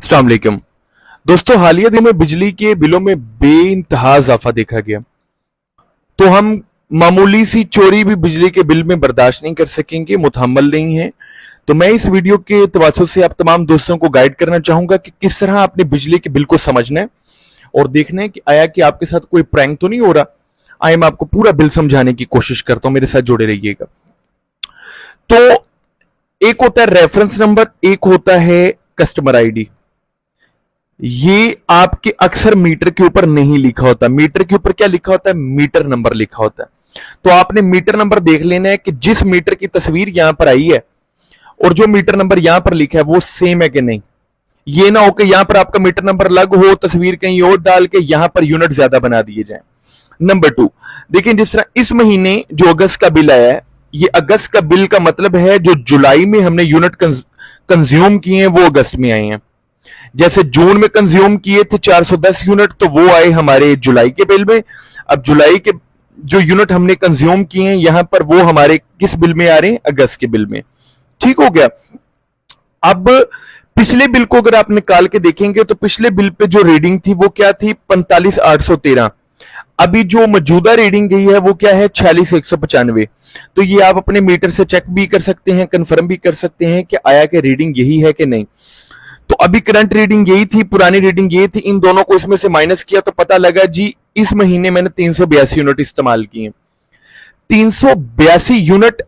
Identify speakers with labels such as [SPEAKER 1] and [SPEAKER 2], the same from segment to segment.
[SPEAKER 1] अस्सलाम वालेकुम दोस्तों, हालिया दिनों में बिजली के बिलों में बेइंतहा इजाफा देखा गया। तो हम मामूली सी चोरी भी बिजली के बिल में बर्दाश्त नहीं कर सकेंगे, मुतहम्मल नहीं है। तो मैं इस वीडियो के तवज्जुह से आप तमाम दोस्तों को गाइड करना चाहूंगा कि किस तरह आपने बिजली के बिल को समझना है और देखना है कि आया कि आपके साथ कोई प्रैंक तो नहीं हो रहा। आइए मैं आपको पूरा बिल समझाने की कोशिश करता हूं, मेरे साथ जुड़े रहिएगा। तो एक होता है रेफरेंस नंबर, एक होता है कस्टमर आईडी। ये आपके अक्सर मीटर के ऊपर नहीं लिखा होता। मीटर के ऊपर क्या लिखा होता है? मीटर नंबर लिखा होता है। तो आपने मीटर नंबर देख लेना है कि जिस मीटर की तस्वीर यहां पर आई है और जो मीटर नंबर यहां पर लिखा है वो सेम है कि नहीं। ये ना हो कि यहां पर आपका मीटर नंबर अलग हो, तस्वीर कहीं और डाल के यहां पर यूनिट ज्यादा बना दिए जाए। नंबर 2, देखिए जिस तरह इस महीने जो अगस्त का बिल आया है, ये अगस्त का बिल का मतलब है जो जुलाई में हमने यूनिट कंज्यूम किए हैं वो अगस्त में आए हैं। जैसे जून में कंज्यूम किए थे 410 यूनिट, तो वो आए हमारे जुलाई के बिल में। अब जुलाई के जो यूनिट हमने कंज्यूम किए हैं यहां पर वो हमारे किस बिल में आ रहे हैं? अगस्त के बिल में। ठीक हो गया। अब पिछले बिल को अगर आप निकाल के देखेंगे तो पिछले बिल पे जो रीडिंग थी वो क्या थी? 45,813। अभी जो मौजूदा रीडिंग गई है वो क्या है? 46,195। तो ये आप अपने मीटर से चेक भी कर सकते हैं, कंफर्म भी कर सकते हैं कि आया कि रीडिंग यही है कि नहीं। तो अभी करंट रीडिंग यही थी, पुरानी रीडिंग यही थी, इन दोनों को इसमें से माइनस किया तो पता लगा जी इस महीने मैंने 382 यूनिट इस्तेमाल किए। 382 यूनिट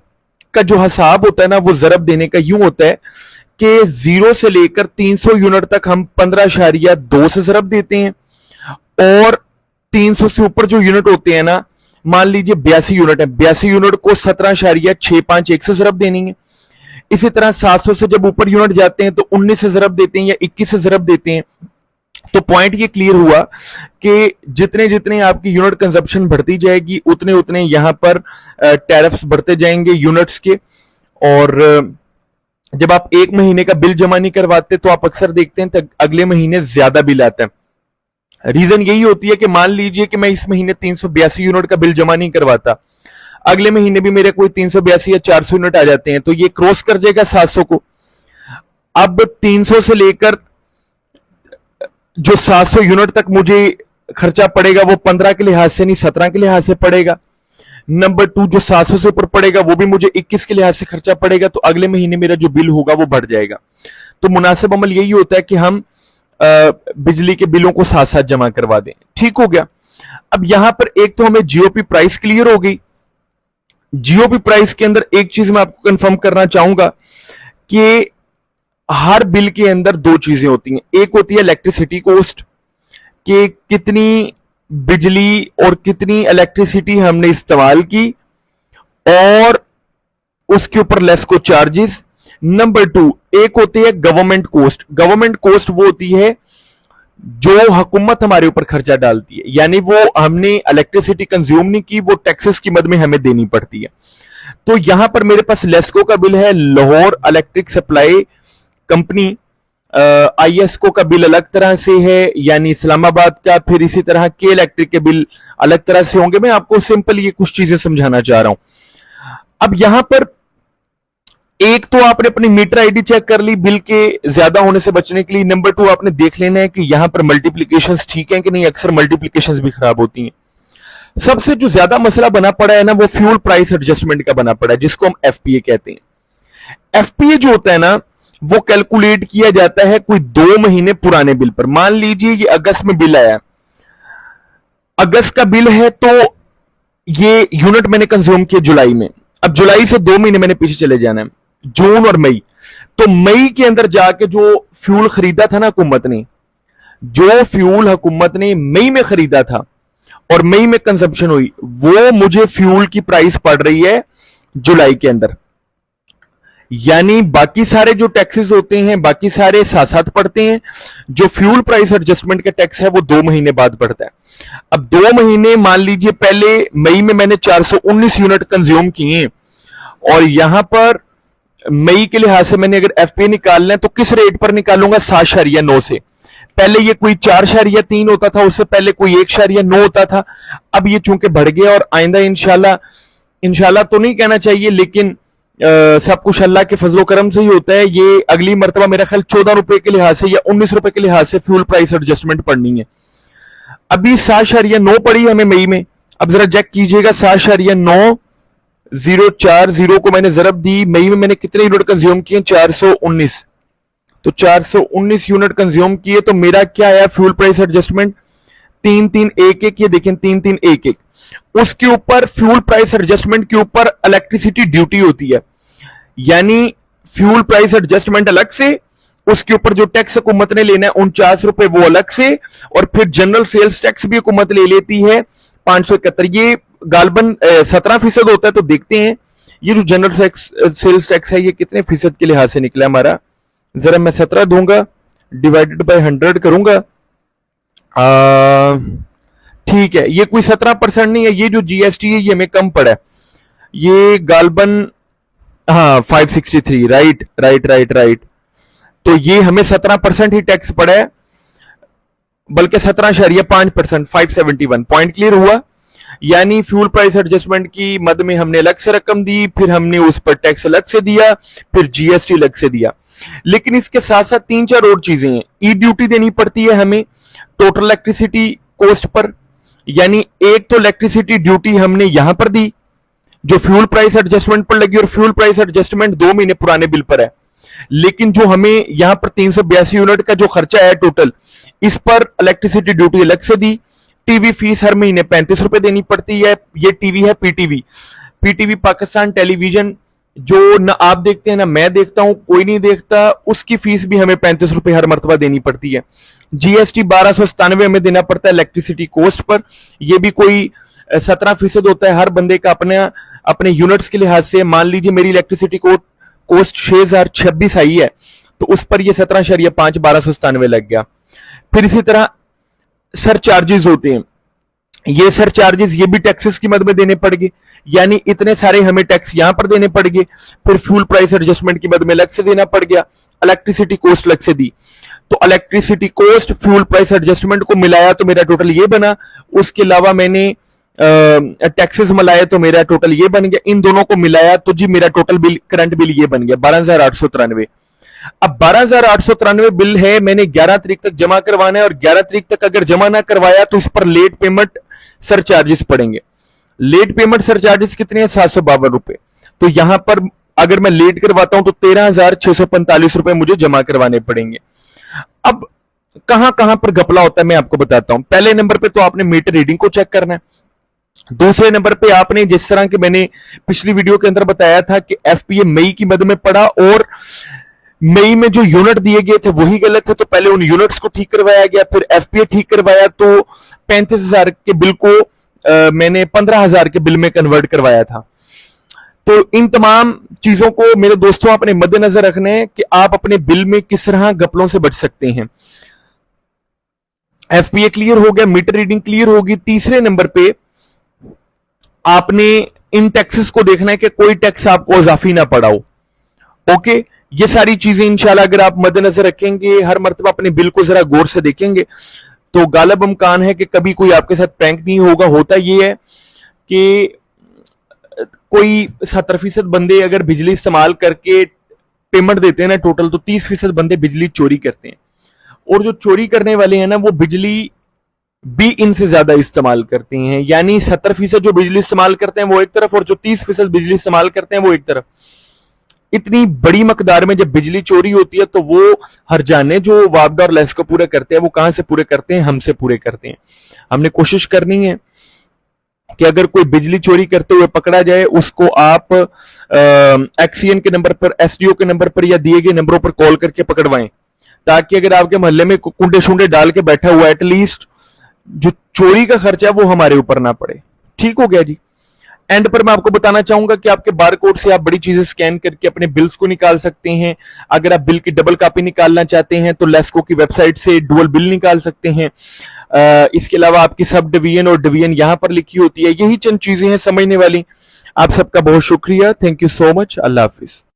[SPEAKER 1] का जो हिसाब होता है ना वो जरब देने का यूं होता है कि 0 से लेकर 300 यूनिट तक हम 15.2 से जरब देते हैं, और 300 से ऊपर जो यूनिट होते हैं ना, मान लीजिए 82 यूनिट है, 82 यूनिट को 17.651 से जरब देनी है। इसी तरह 700 से जब ऊपर यूनिट जाते हैं तो 19 से जरब देते हैं या 21 से जरब देते हैं। तो पॉइंट ये क्लियर हुआ कि जितने जितने आपकी यूनिट कंजप्शन बढ़ती जाएगी उतने उतने यहां पर टैरिफ्स बढ़ते जाएंगे यूनिट्स के। और जब आप एक महीने का बिल जमा नहीं करवाते तो आप अक्सर देखते हैं तो अगले महीने ज्यादा बिल आता है। रीजन यही होती है कि मान लीजिए कि मैं इस महीने 382 यूनिट का बिल जमा नहीं करवाता, अगले महीने भी मेरे कोई 382 या 400 यूनिट आ जाते हैं, तो ये क्रॉस कर जाएगा 700 को। अब 300 से लेकर जो 700 यूनिट तक मुझे खर्चा पड़ेगा वो 15 के लिहाज से नहीं 17 के लिहाज से पड़ेगा। नंबर 2, जो 700 से ऊपर पड़ेगा वो भी मुझे 21 के लिहाज से खर्चा पड़ेगा। तो अगले महीने मेरा जो बिल होगा वो बढ़ जाएगा। तो मुनासिब अमल यही होता है कि हम बिजली के बिलों को साथ साथ जमा करवा दें। ठीक हो गया। अब यहां पर एक तो हमें जीओपी प्राइस क्लियर हो गई। जीओपी प्राइस के अंदर एक चीज मैं आपको कंफर्म करना चाहूंगा कि हर बिल के अंदर दो चीजें होती हैं। एक होती है इलेक्ट्रिसिटी कॉस्ट, कि कितनी बिजली और कितनी इलेक्ट्रिसिटी हमने इस्तेमाल की, और उसके ऊपर लेस को चार्जेस। नंबर 2, एक होती है गवर्नमेंट कॉस्ट। गवर्नमेंट कॉस्ट वो होती है जो हुकूमत हमारे ऊपर खर्चा डालती है, यानी वो हमने इलेक्ट्रिसिटी कंज्यूम नहीं की, वो टैक्सेस की मद में हमें देनी पड़ती है। तो यहां पर मेरे पास लेस्को का बिल है, Lahore electric supply company. IESCO का बिल अलग तरह से है, यानी इस्लामाबाद का। फिर इसी तरह के इलेक्ट्रिक के बिल अलग तरह से होंगे। मैं आपको सिंपल ये कुछ चीजें समझाना चाह रहा हूं। अब यहां पर एक तो आपने अपनी मीटर आईडी चेक कर ली बिल के ज्यादा होने से बचने के लिए। नंबर 2, आपने देख लेना है कि यहां पर मल्टीप्लीकेशंस ठीक है कि नहीं। अक्सर मल्टीप्लीकेशंस भी खराब होती हैं। सबसे जो ज्यादा मसला बना पड़ा है ना वो फ्यूल प्राइस एडजस्टमेंट का बना पड़ा है, जिसको हम एफपीए कहते हैं। एफपीए जो होता है ना वो कैलकुलेट किया जाता है कोई 2 महीने पुराने बिल पर। मान लीजिए ये अगस्त में बिल आया, अगस्त का बिल है, तो ये यूनिट मैंने कंज्यूम किया जुलाई में। अब जुलाई से 2 महीने मैंने पीछे चले जाना है, जून और मई। तो मई के अंदर जाके जो फ्यूल खरीदा था ना हुकूमत ने, जो फ्यूल हुकूमत ने मई में खरीदा था और मई में कंजप्शन हुई, वो मुझे फ्यूल की प्राइस पड़ रही है जुलाई के अंदर। यानी बाकी सारे जो टैक्सेस होते हैं बाकी सारे साथ साथ पड़ते हैं, जो फ्यूल प्राइस एडजस्टमेंट का टैक्स है वो 2 महीने बाद बढ़ता है। अब 2 महीने मान लीजिए पहले मई में मैंने 419 यूनिट कंज्यूम किए, और यहां पर मई के लिहाज से मैंने अगर एफपीए निकालना है तो किस रेट पर निकालूंगा? 7.9 से। पहले ये कोई 4.3 होता था, उससे पहले कोई 1.9 होता था। अब ये चूंकि बढ़ गया और आइंदा इंशाल्लाह तो नहीं कहना चाहिए, लेकिन सब कुछ अल्लाह के फजलो करम से ही होता है। ये अगली मरतबा मेरा ख्याल 14 रुपए के लिहाज से या 19 रुपए के लिहाज से फ्यूल प्राइस एडजस्टमेंट पड़नी है। अभी 7.9 पड़ी हमें मई में। अब जरा चेक कीजिएगा, 7.9040 को मैंने जरब दी, मई में मैंने कितने यूनिट कंज्यूम किए? 419। तो 419 यूनिट कंज्यूम किए तो मेरा क्या आया फ्यूल प्राइस एडजस्टमेंट? 3311। ये देखें 3311। उसके ऊपर फ्यूल प्राइस एडजस्टमेंट के ऊपर इलेक्ट्रिसिटी ड्यूटी होती है, यानी फ्यूल प्राइस एडजस्टमेंट अलग से, उसके ऊपर जो टैक्स हुकूमत ने लेना है 49 रुपए वो अलग से, और फिर जनरल सेल्स टैक्स भी हुकूमत ले लेती है 571। ये गालबन 17% होता है। तो देखते हैं ये जो जनरल सेल्स टैक्स है ये कितने फीसद के लिहाज से निकला हमारा। जरा मैं 17 दूंगा, डिवाइडेड बाय 100 करूंगा। ठीक है, ये कोई 17% नहीं है। ये जो जीएसटी है ये हमें कम पड़ा है, ये गालबन 563। Right right right right. तो ये हमें 17% ही टैक्स पड़ा है, बल्कि 17.5%, 571। पॉइंट क्लियर हुआ? यानी फ्यूल प्राइस एडजस्टमेंट की मद में हमने अलग से रकम दी, फिर हमने उस पर टैक्स अलग से दिया, फिर जीएसटी अलग से दिया। लेकिन इसके साथ साथ 3-4 और चीजें हैं। ई ड्यूटी देनी पड़ती है हमें टोटल इलेक्ट्रिसिटी कोस्ट पर, यानी एक तो इलेक्ट्रिसिटी ड्यूटी हमने यहां पर दी जो फ्यूल प्राइस एडजस्टमेंट पर लगी, और फ्यूल प्राइस एडजस्टमेंट 2 महीने पुराने बिल पर है। लेकिन जो हमें यहां पर 382 यूनिट का जो खर्चा है टोटल, इस पर इलेक्ट्रिसिटी ड्यूटी अलग से दी। टीवी फीस हर महीने 35 रुपए देनी पड़ती है। ये टीवी है पीटीवी, पीटीवी पाकिस्तान टेलीविजन, जो ना आप देखते हैं ना मैं देखता हूं, कोई नहीं देखता, उसकी फीस भी हमें 35 रुपए हर मरतबा देनी पड़ती है। जीएसटी 1297 हमें देना पड़ता है इलेक्ट्रिसिटी कोस्ट पर। यह भी कोई 17% होता है हर बंदे का अपने यूनिट्स के लिहाज से। मान लीजिए मेरी इलेक्ट्रिसिटी कोस्ट 6026 आई है, तो उस पर यह 17.5 1297 लग गया। फिर इसी तरह सर चार्जेस होते हैं, ये सर चार्जेस ये भी टैक्सेस की मद में देने पड़ेंगे, यानी इतने सारे हमें टैक्स यहां पर देने पड़ेंगे। फिर फ्यूल प्राइस एडजस्टमेंट की मद में अलग से देना पड़ गया, इलेक्ट्रिसिटी कोस्ट अलग से दी। तो electricity cost fuel price adjustment को मिलाया तो मेरा टोटल ये बना। उसके अलावा मैंने टैक्सेस मिलाया तो मेरा टोटल ये बन गया। इन दोनों को मिलाया तो जी मेरा टोटल बिल, करंट बिल ये बन गया 12,893। अब 12,893 बिल है, मैंने 11 तारीख तक जमा करवाना है, और 11 तारीख तक अगर जमा ना करवाया तो इस पर लेट पेमेंट सर चार्जेस पड़ेंगे। लेट पेमेंट सर चार्जेस कितने हैं? 752 रुपए। तो यहां पर अगर मैं लेट करवाता हूं तो 13,645 रुपए मुझे जमा करवाने पड़ेंगे। अब कहां कहां पर घपला होता है मैं आपको बताता हूं। पहले नंबर पे तो आपने मीटर रीडिंग को चेक करना है। दूसरे नंबर पे आपने जिस तरह के मैंने पिछली वीडियो के अंदर बताया था कि एफपीए मई की मद में पड़ा, और मई में जो यूनिट दिए गए थे वही गलत थे, तो पहले उन यूनिट्स को ठीक करवाया गया, फिर एफपीए ठीक करवाया, तो 35,000 के बिल को मैंने 15,000 के बिल में कन्वर्ट करवाया था। तो इन तमाम चीजों को मेरे दोस्तों अपने मद्देनजर रखना है कि आप अपने बिल में किस तरह घपलों से बच सकते हैं। एफपीए क्लियर हो गया, मीटर रीडिंग क्लियर होगी। तीसरे नंबर पे आपने इन टैक्सेस को देखना है कि कोई टैक्स आपको इजाफी ना पड़ा हो। ओके, ये सारी चीजें इंशाल्लाह अगर आप मद्देनजर रखेंगे, हर मर्तबा अपने बिल को जरा गौर से देखेंगे, तो गालिब इम्कान है कि कभी कोई आपके साथ प्रैंक नहीं होगा। होता ये है कि कोई 70% बंदे अगर बिजली इस्तेमाल करके पेमेंट देते हैं ना टोटल, तो 30% बंदे बिजली चोरी करते हैं, और जो चोरी करने वाले हैं ना वो बिजली भी इनसे ज्यादा इस्तेमाल करते हैं। यानी 70% जो बिजली इस्तेमाल करते हैं वो एक तरफ, और जो 30% बिजली इस्तेमाल करते हैं वो एक तरफ। इतनी बड़ी मकदार में जब बिजली चोरी होती है तो वो हरजाने जो वापडा और लेस को पूरे करते हैं वो कहां से पूरे करते हैं? हमसे पूरे करते हैं। हमने कोशिश करनी है कि अगर कोई बिजली चोरी करते हुए पकड़ा जाए उसको आप एक्सीएन के नंबर पर, एसडीओ के नंबर पर या दिए गए नंबरों पर कॉल करके पकड़वाएं, ताकि अगर आपके मोहल्ले में कुंडे शुंडे डाल के बैठा हुआ है, एटलीस्ट जो चोरी का खर्चा है वो हमारे ऊपर ना पड़े। ठीक हो गया जी। एंड पर मैं आपको बताना चाहूंगा कि आपके बार कोड से आप बड़ी चीजें स्कैन करके अपने बिल्स को निकाल सकते हैं। अगर आप बिल की डबल कॉपी निकालना चाहते हैं तो लेस्को की वेबसाइट से डुअल बिल निकाल सकते हैं। इसके अलावा आपकी सब डिवीजन और डिवीजन यहां पर लिखी होती है। यही चंद चीजें हैं समझने वाली। आप सबका बहुत शुक्रिया। Thank you so much. Allah Hafiz.